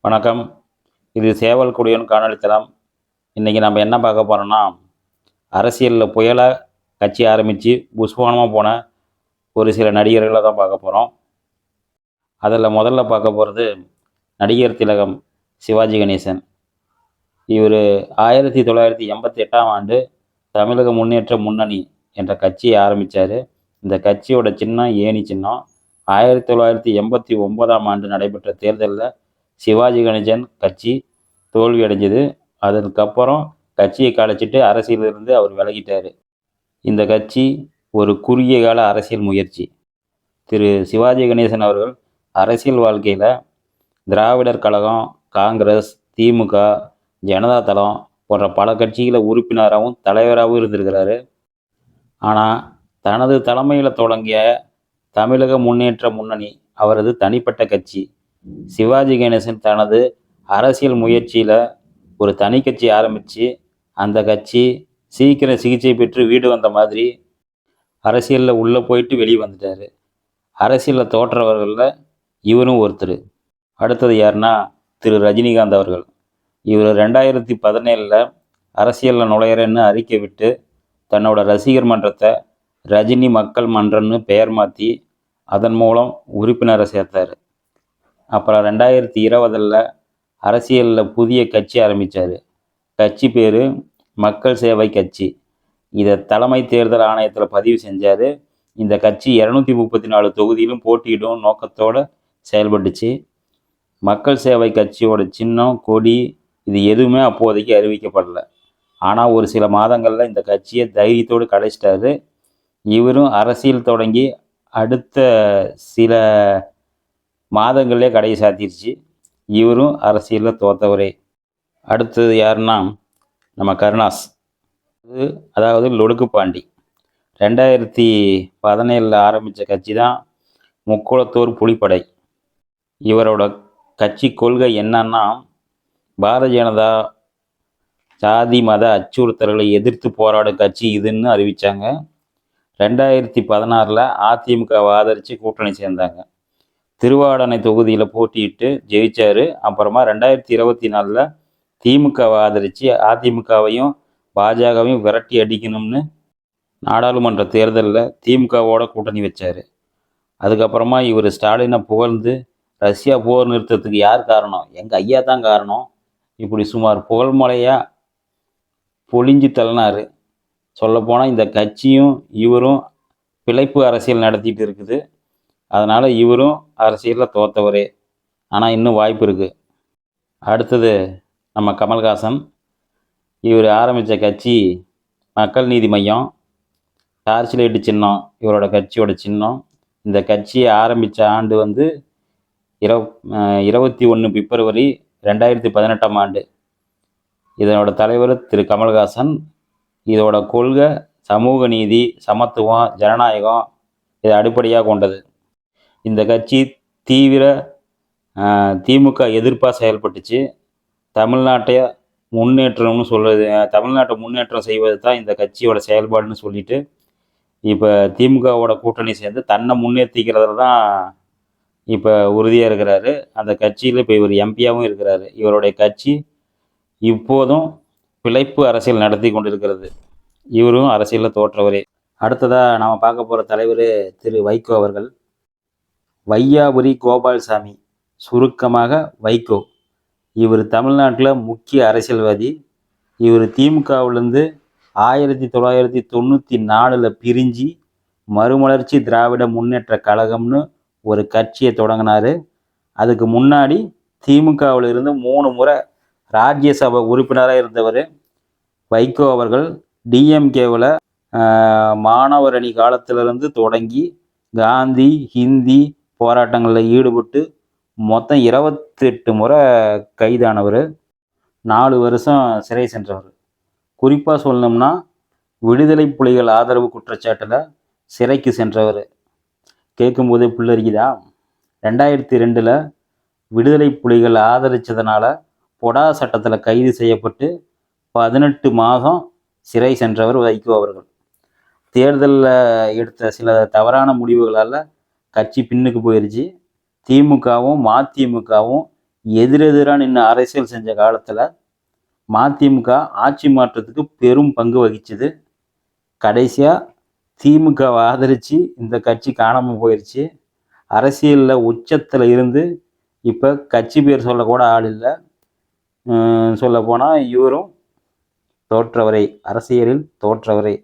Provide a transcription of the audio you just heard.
வணக்கம். இது சேவல் கொடியோன் காணொளி தளம். இன்றைக்கி நம்ம என்ன பார்க்க போகிறோம்னா, அரசியலில் புயலாக கட்சி ஆரம்பித்து புஷ்வானமாக போன ஒரு சில நடிகர்களை தான் பார்க்க போகிறோம். அதில் முதல்ல பார்க்க போகிறது நடிகர் திலகம் சிவாஜி கணேசன். இவர் 1988ஆம் ஆண்டு தமிழக முன்னேற்ற முன்னணி என்ற கட்சியை ஆரம்பித்தார். இந்த கட்சியோட சின்னம் ஏணி சின்னம். 1989ஆம் ஆண்டு நடைபெற்ற தேர்தலில் சிவாஜி கணேசன் கட்சி தோல்வி அடைஞ்சது. அதுக்கப்புறம் கட்சியை கலைச்சிட்டு அரசியலிருந்து அவர் விலகிட்டார். இந்த கட்சி ஒரு குறுகிய கால அரசியல் முயற்சி. திரு சிவாஜி கணேசன் அவர்கள் அரசியல் வாழ்க்கையில் திராவிடர் கழகம், காங்கிரஸ், திமுக, ஜனதா தளம் போன்ற பல கட்சிகளை உறுப்பினராகவும் தலைவராகவும் இருந்திருக்கிறாரு. ஆனால் தனது தலைமையில் தொடங்கிய தமிழக முன்னேற்ற முன்னணி அவரது தனிப்பட்ட கட்சி. சிவாஜி கணேசன் தனது அரசியல் முயற்சியில் ஒரு தனி கட்சி ஆரம்பித்து அந்த கட்சி சீக்கிரம் சிகிச்சை பெற்று வீடு வந்த மாதிரி அரசியலில் உள்ளே போயிட்டு வெளியே வந்துட்டார். அரசியலில் தோற்றவர்களில் இவரும் ஒருத்தர். அடுத்தது யாருன்னா திரு ரஜினிகாந்த் அவர்கள். இவர் 2017 அரசியலில் நுழையிறேன்னு அறிக்கை விட்டு தன்னோட ரசிகர் மன்றத்தை ரஜினி மக்கள் மன்றம்னு பெயர் மாற்றி அதன் மூலம் உறுப்பினரை சேர்த்தார். அப்புறம் 2020 அரசியலில் புதிய கட்சி ஆரம்பித்தார். கட்சி பேர் மக்கள் சேவை கட்சி. இதை தலைமை தேர்தல் ஆணையத்தில் பதிவு செஞ்சார். இந்த கட்சி 234 தொகுதியிலும் போட்டியிடும் நோக்கத்தோடு செயல்பட்டுச்சு. மக்கள் சேவை கட்சியோட சின்னம், கொடி இது எதுவுமே அப்போதைக்கு அறிவிக்கப்படலை. ஆனால் ஒரு சில மாதங்களில் இந்த கட்சியை தைரியத்தோடு கடைச்சிட்டாரு. இவரும் அரசியல் தொடங்கி அடுத்த சில மாதங்களே கடையை சாத்திருச்சு. இவரும் அரசியலில் தோத்தவரே. அடுத்தது யாருன்னா நம்ம கருணாஸ், அதாவது லொடுக்குப்பாண்டி. 2017 ஆரம்பித்த கட்சி தான் முக்குளத்தூர் புலிப்படை. இவரோட கட்சி கொள்கை என்னன்னா, பாரதிய ஜனதா சாதி மத அச்சுறுத்தல்களை எதிர்த்து போராடும் கட்சி இதுன்னு அறிவித்தாங்க. 2016 அதிமுகவை ஆதரித்து கூட்டணி சேர்ந்தாங்க. திருவாடனை தொகுதியில் போட்டியிட்டு ஜெயிச்சார். அப்புறமா 2024 திமுகவை ஆதரித்து அதிமுகவையும் பாஜகவையும் விரட்டி அடிக்கணும்னு நாடாளுமன்ற தேர்தலில் திமுகவோட கூட்டணி வச்சார். அதுக்கப்புறமா இவர் ஸ்டாலினை புகழ்ந்து ரஷ்யா போர் நிறுத்தத்துக்கு யார் காரணம், எங்கள் ஐயா தான் காரணம், இப்படி சுமார் புகழ்மலையாக பொழிஞ்சு தள்ளினார். சொல்லப்போனால் இந்த கட்சியும் இவரும் பிழைப்பு அரசியல் நடத்திட்டு இருக்குது. அதனால் இவரும் அரசியலில் தோற்றவரே. ஆனால் இன்னும் வாய்ப்பு இருக்குது. அடுத்தது நம்ம கமல்ஹாசன். இவர் ஆரம்பித்த கட்சி மக்கள் நீதி மையம். டார்ச் லைட்டு சின்னம் இவரோட கட்சியோட சின்னம். இந்த கட்சியை ஆரம்பித்த ஆண்டு 21 பிப்ரவரி 2018ஆம் ஆண்டு. இதனோட தலைவர் திரு கமல்ஹாசன். இதோட கொள்கை சமூக நீதி, சமத்துவம், ஜனநாயகம் இதை அடிப்படையாக கொண்டது. இந்த கட்சி தீவிர திமுக எதிர்ப்பாக செயல்பட்டுச்சு. தமிழ்நாட்டை முன்னேற்றம் செய்வது தான் இந்த கட்சியோட செயல்பாடுன்னு சொல்லிட்டு இப்போ திமுகவோட கூட்டணி சேர்ந்து தன்னை முன்னேற்றிக்கிறதுல தான் இப்போ உறுதியாக இருக்கிறாரு. அந்த கட்சியில் இப்போ இவர் எம்பியாகவும் இருக்கிறாரு. இவருடைய கட்சி இப்போதும் பிழைப்பு அரசியல் நடத்தி கொண்டிருக்கிறது. இவரும் அரசியலில் தோற்றவரே. அடுத்ததாக நாம் பார்க்க போகிற தலைவர் திரு வைகோ அவர்கள். வையாபுரி கோபால்சாமி, சுருக்கமாக வைகோ. இவர் தமிழ்நாட்டில் முக்கிய அரசியல்வாதி. இவர் திமுகவிலேருந்து 1994 பிரிஞ்சு மறுமலர்ச்சி திராவிட முன்னேற்ற கழகம்னு ஒரு கட்சியை தொடங்கினார். அதுக்கு முன்னாடி திமுகவில் இருந்து 3 முறை ராஜ்யசபா உறுப்பினராக இருந்தவர் வைகோ அவர்கள். டிஎம்கேவில் மாணவர் அணி காலத்திலிருந்து தொடங்கி காந்தி ஹிந்தி போராட்டங்களில் ஈடுபட்டு மொத்தம் 28 முறை கைதானவர். 4 வருஷம் சிறை சென்றவர். குறிப்பாக சொல்லணும்னா விடுதலை புலிகள் ஆதரவு குற்றச்சாட்டில் சிறைக்கு சென்றவர். கேட்கும்போதே புல்லரிக்குதா? 2002 விடுதலை புலிகள் ஆதரித்ததுனால பொடா சட்டத்தில் கைது செய்யப்பட்டு 18 மாதம் சிறை சென்றவர் வைகோ அவர்கள். தேர்தலில் எடுத்த சில தவறான முடிவுகளால் கட்சி பின்னுக்கு போயிடுச்சு. திமுகவும் மதிமுகவும் எதிரெதிராக நின்று அரசியல் செஞ்ச காலத்தில் மதிமுக ஆட்சி மாற்றத்துக்கு பெரும் பங்கு வகிச்சுது. கடைசியாக திமுகவை ஆதரித்து இந்த கட்சி காணாமல் போயிடுச்சு. அரசியலில் உச்சத்தில் இருந்து இப்போ கட்சி பேர் சொல்லக்கூட ஆள் இல்லை. சொல்லப்போனால் இவரும் தோற்றவரை, அரசியலில் தோற்றவரை.